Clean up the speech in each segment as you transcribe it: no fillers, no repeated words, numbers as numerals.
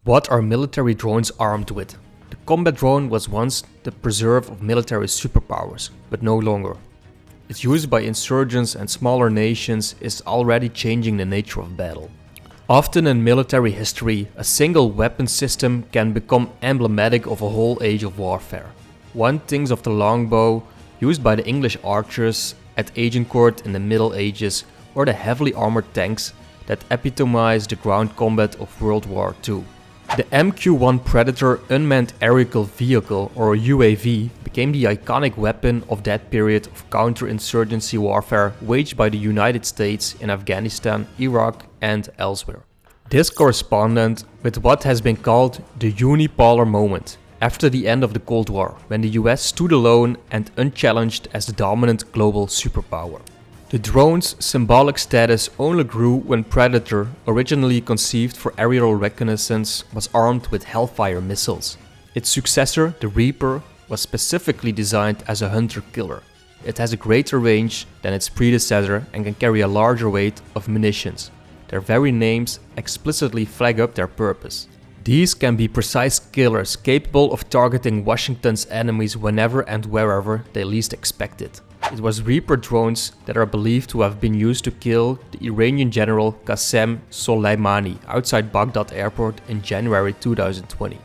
What are military drones armed with? The combat drone was once the preserve of military superpowers, but no longer. Its use by insurgents and smaller nations is already changing the nature of battle. Often in military history, a single weapon system can become emblematic of a whole age of warfare. One thinks of the longbow, used by the English archers at Agincourt in the Middle Ages, or the heavily armored tanks that epitomize the ground combat of World War II. The MQ-1 Predator unmanned aerial vehicle, or UAV, became the iconic weapon of that period of counterinsurgency warfare waged by the United States in Afghanistan, Iraq and elsewhere. This corresponded with what has been called the unipolar moment, after the end of the Cold War, when the US stood alone and unchallenged as the dominant global superpower. The drone's symbolic status only grew when Predator, originally conceived for aerial reconnaissance, was armed with Hellfire missiles. Its successor, the Reaper, was specifically designed as a hunter-killer. It has a greater range than its predecessor and can carry a larger weight of munitions. Their very names explicitly flag up their purpose. These can be precise killers capable of targeting Washington's enemies whenever and wherever they least expect it. It was Reaper drones that are believed to have been used to kill the Iranian general Qasem Soleimani outside Baghdad airport in January 2020.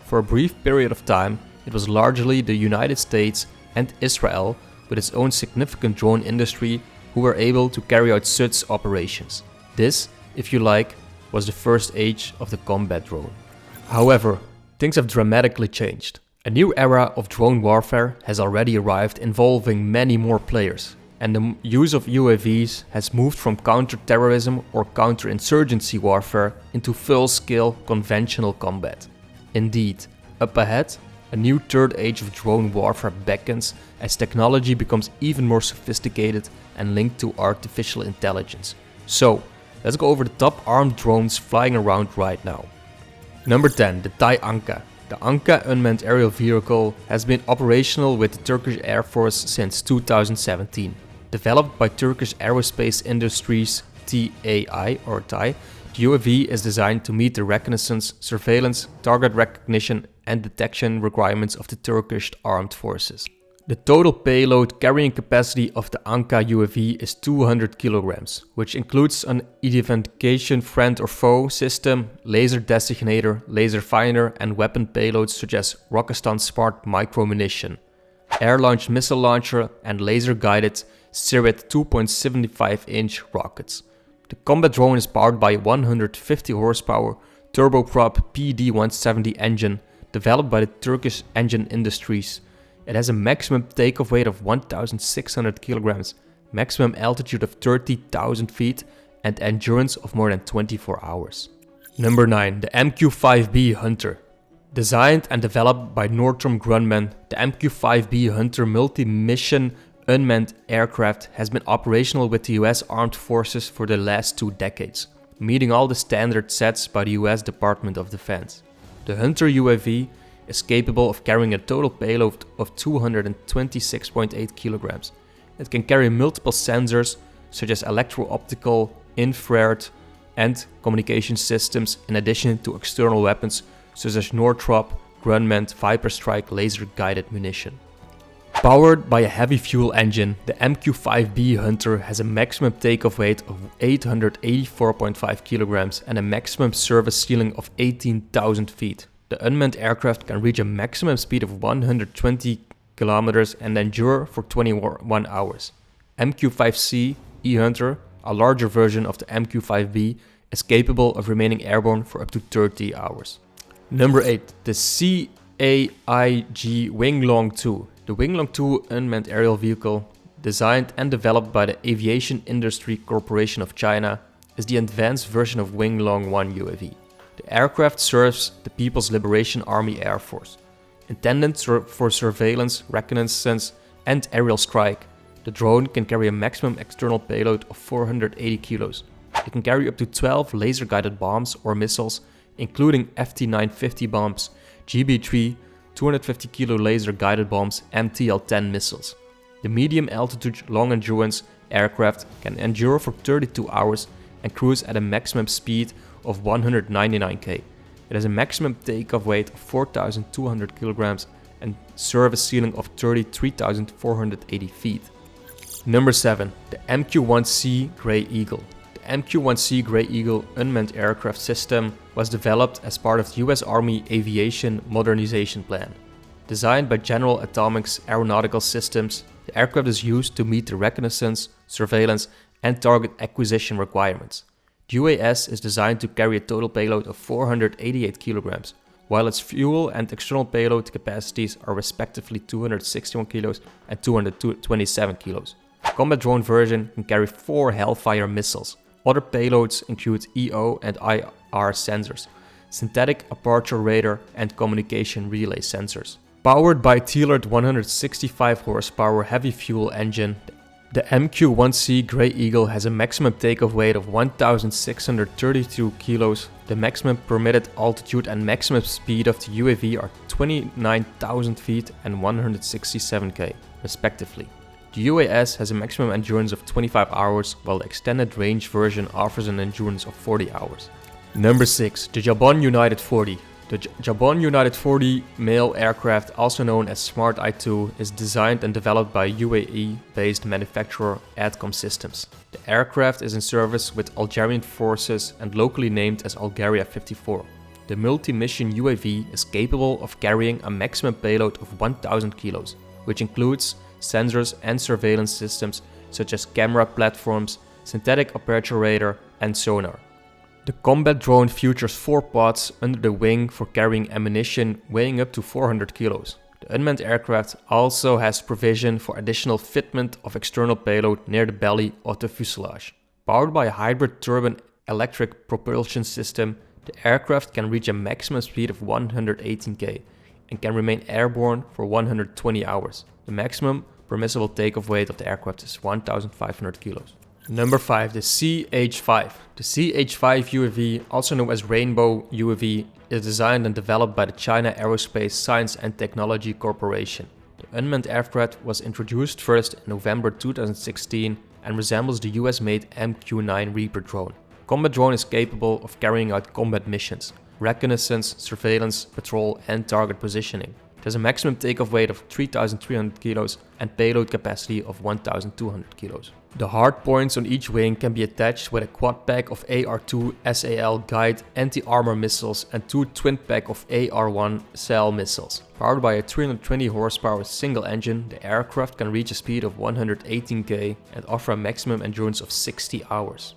For a brief period of time, it was largely the United States and Israel, with its own significant drone industry, who were able to carry out such operations. This, if you like, was the first age of the combat drone. However, things have dramatically changed. A new era of drone warfare has already arrived, involving many more players, and the use of UAVs has moved from counter-terrorism or counter-insurgency warfare into full-scale conventional combat. Indeed, up ahead, a new third age of drone warfare beckons as technology becomes even more sophisticated and linked to artificial intelligence. So, let's go over the top armed drones flying around right now. Number 10, the Thai Anka. The Anka unmanned aerial vehicle has been operational with the Turkish Air Force since 2017. Developed by Turkish Aerospace Industries TAI or TAI, the UAV is designed to meet the reconnaissance, surveillance, target recognition and detection requirements of the Turkish armed forces. The total payload carrying capacity of the Anka UAV is 200 kilograms, which includes an identification friend or foe system, laser designator, laser finder and weapon payloads such as Rockistan Smart micro munition, air-launched missile launcher and laser-guided Sirit 2.75-inch rockets. The combat drone is powered by a 150 horsepower turboprop PD-170 engine developed by the Turkish Engine Industries. It has a maximum takeoff weight of 1,600 kilograms, maximum altitude of 30,000 feet and endurance of more than 24 hours. Number 9. The MQ-5B Hunter. Designed and developed by Northrop Grumman, the MQ-5B Hunter multi-mission unmanned aircraft has been operational with the US Armed Forces for the last 2 decades, meeting all the standards set by the US Department of Defense. The Hunter UAV is capable of carrying a total payload of 226.8 kilograms. It can carry multiple sensors such as electro-optical, infrared and communication systems, in addition to external weapons such as Northrop Grumman Viper Strike laser-guided munition. Powered by a heavy fuel engine, the MQ-5B Hunter has a maximum takeoff weight of 884.5 kilograms and a maximum service ceiling of 18,000 feet. The unmanned aircraft can reach a maximum speed of 120 kilometers and endure for 21 hours. MQ-5C E-Hunter, a larger version of the MQ-5B, is capable of remaining airborne for up to 30 hours. Number 8. The CAIG Winglong 2. The Winglong 2 unmanned aerial vehicle, designed and developed by the Aviation Industry Corporation of China, is the advanced version of Winglong 1 UAV. The aircraft serves the People's Liberation Army Air Force. Intended for surveillance, reconnaissance and aerial strike, the drone can carry a maximum external payload of 480 kilos. It can carry up to 12 laser-guided bombs or missiles, including FT-950 bombs, GB3, 250 kilo laser-guided bombs, MTL-10 missiles. The medium altitude, long endurance aircraft can endure for 32 hours and cruise at a maximum speed of 199 km. It has a maximum takeoff weight of 4,200 kilograms and service ceiling of 33,480 feet. Number 7. The MQ-1C Grey Eagle. The MQ-1C Grey Eagle unmanned aircraft system was developed as part of the US Army Aviation Modernization Plan. Designed by General Atomics Aeronautical Systems, the aircraft is used to meet the reconnaissance, surveillance, and target acquisition requirements. The UAS is designed to carry a total payload of 488 kilograms, while its fuel and external payload capacities are respectively 261 kilos and 227 kilos. The combat drone version can carry 4 Hellfire missiles. Other payloads include EO and IR sensors, synthetic aperture radar, and communication relay sensors. Powered by a tailored 165 horsepower heavy fuel engine, the MQ-1C Grey Eagle has a maximum takeoff weight of 1,632 kilos. The maximum permitted altitude and maximum speed of the UAV are 29,000 feet and 167 km, respectively. The UAS has a maximum endurance of 25 hours, while the extended range version offers an endurance of 40 hours. Number 6. The Jabon United 40. The Jabon United 40 male aircraft, also known as Smart I-2, is designed and developed by UAE-based manufacturer Adcom Systems. The aircraft is in service with Algerian forces and locally named as Algeria 54. The multi-mission UAV is capable of carrying a maximum payload of 1,000 kilos, which includes sensors and surveillance systems such as camera platforms, synthetic aperture radar, and sonar. The combat drone features 4 pods under the wing for carrying ammunition weighing up to 400 kilos. The unmanned aircraft also has provision for additional fitment of external payload near the belly of the fuselage. Powered by a hybrid turbine electric propulsion system, the aircraft can reach a maximum speed of 118 km and can remain airborne for 120 hours. The maximum permissible takeoff weight of the aircraft is 1,500 kilos. Number 5. The CH-5. The CH-5 UAV, also known as Rainbow UAV, is designed and developed by the China Aerospace Science and Technology Corporation. The unmanned aircraft was introduced first in November 2016 and resembles the US-made MQ-9 Reaper drone. Combat drone is capable of carrying out combat missions, reconnaissance, surveillance, patrol, and target positioning. It has a maximum takeoff weight of 3,300 kilos and payload capacity of 1,200 kilos. The hard points on each wing can be attached with a quad pack of AR-2 SAL guide anti-armor missiles and 2 twin pack of AR-1 SAL missiles. Powered by a 320 horsepower single engine, the aircraft can reach a speed of 118 km and offer a maximum endurance of 60 hours.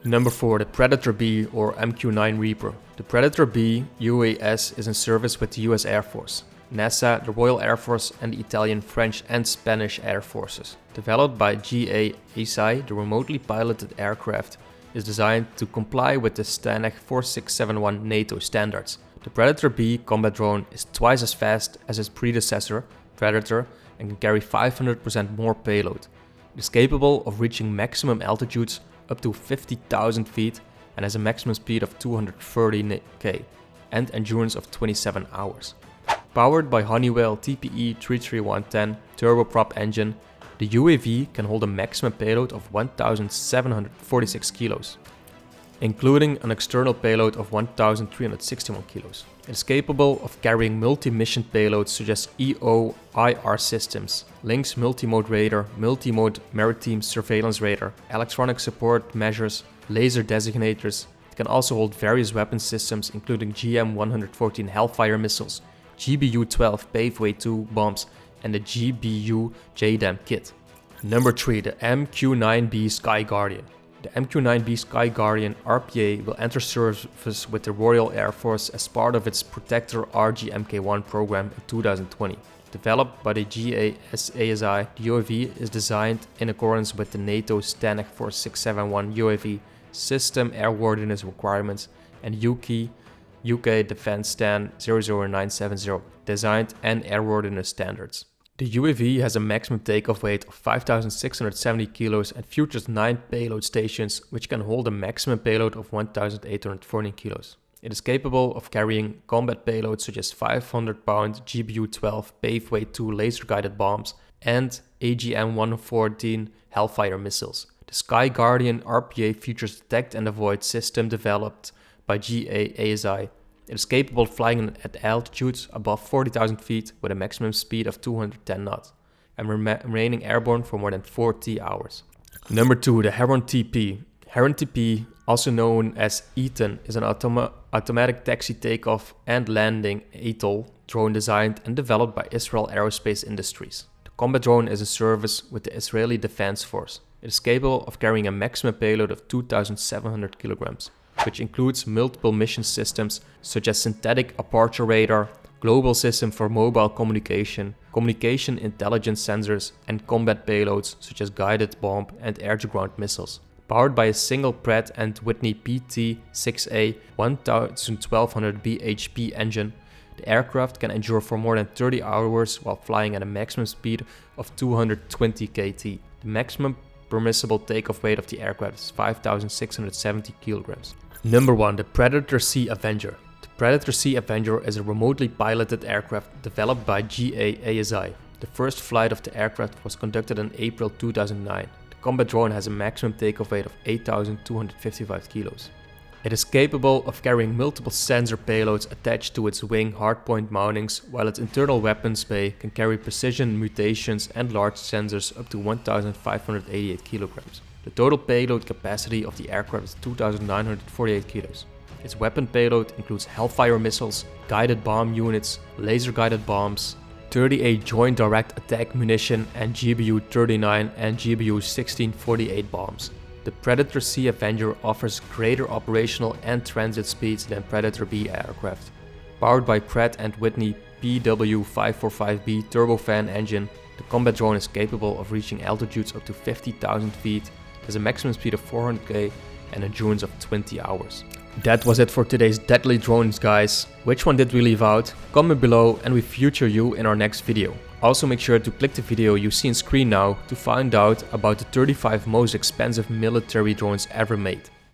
Number 4. The Predator B or MQ-9 Reaper. The Predator B UAS is in service with the US Air Force, NASA, the Royal Air Force, and the Italian, French, and Spanish Air Forces. Developed by GA-ESI, the remotely piloted aircraft is designed to comply with the STANAG 4671 NATO standards. The Predator B combat drone is twice as fast as its predecessor, Predator, and can carry 500% more payload. It is capable of reaching maximum altitudes up to 50,000 feet and has a maximum speed of 230 km and endurance of 27 hours. Powered by Honeywell TPE 33110 turboprop engine, the UAV can hold a maximum payload of 1,746 kilos, including an external payload of 1,361 kilos. It is capable of carrying multi-mission payloads such as EO, IR systems, Lynx multimode radar, multimode maritime surveillance radar, electronic support measures, laser designators. It can also hold various weapon systems including GM-114 Hellfire missiles, GBU-12 Paveway 2 bombs, and the GBU JDAM kit. Number 3. The MQ-9B Sky Guardian. The MQ-9B Sky Guardian RPA will enter service with the Royal Air Force as part of its Protector RG-Mk1 program in 2020. Developed by the GA-ESI, the UAV is designed in accordance with the NATO STANAG 4671 UAV System Airworthiness Requirements and UK Defence Stan 00970 Designed and Airworthiness Standards. The UAV has a maximum takeoff weight of 5,670 kilos and features 9 payload stations, which can hold a maximum payload of 1,814 kilos. It is capable of carrying combat payloads such as 500-pound GBU-12 Paveway 2 laser-guided bombs, and AGM-114 Hellfire missiles. The Sky Guardian RPA features detect and avoid system developed by GA-ASI. It is capable of flying at altitudes above 40,000 feet with a maximum speed of 210 knots and remaining airborne for more than 40 hours. Number 2, the Heron TP. Heron TP, also known as Ethan, is an automatic taxi takeoff and landing ATOL drone designed and developed by Israel Aerospace Industries. The combat drone is in service with the Israeli Defense Force. It is capable of carrying a maximum payload of 2,700 kilograms, which includes multiple mission systems such as synthetic aperture radar, global system for mobile communication, communication intelligence sensors, and combat payloads such as guided bomb and air-to-ground missiles. Powered by a single Pratt & Whitney PT-6A 1200 bhp engine, the aircraft can endure for more than 30 hours while flying at a maximum speed of 220 kT. The maximum permissible takeoff weight of the aircraft is 5,670 kilograms. Number 1, the Predator Sea Avenger. The Predator Sea Avenger is a remotely piloted aircraft developed by GA-ASI. The first flight of the aircraft was conducted in April 2009. The combat drone has a maximum takeoff weight of 8,255 kilos. It is capable of carrying multiple sensor payloads attached to its wing hardpoint mountings, while its internal weapons bay can carry precision mutations and large sensors up to 1,588 kilograms. The total payload capacity of the aircraft is 2,948 kilos. Its weapon payload includes Hellfire missiles, guided bomb units, laser-guided bombs, 38 Joint Direct Attack munition, and GBU-39 and GBU-1648 bombs. The Predator Sea Avenger offers greater operational and transit speeds than Predator B aircraft. Powered by Pratt & Whitney PW545B turbofan engine, the combat drone is capable of reaching altitudes up to 50,000 feet, has a maximum speed of 400 km and endurance of 20 hours. That was it for today's deadly drones, guys. Which one did we leave out? Comment below and we feature you in our next video. Also make sure to click the video you see on screen now to find out about the 35 most expensive military drones ever made.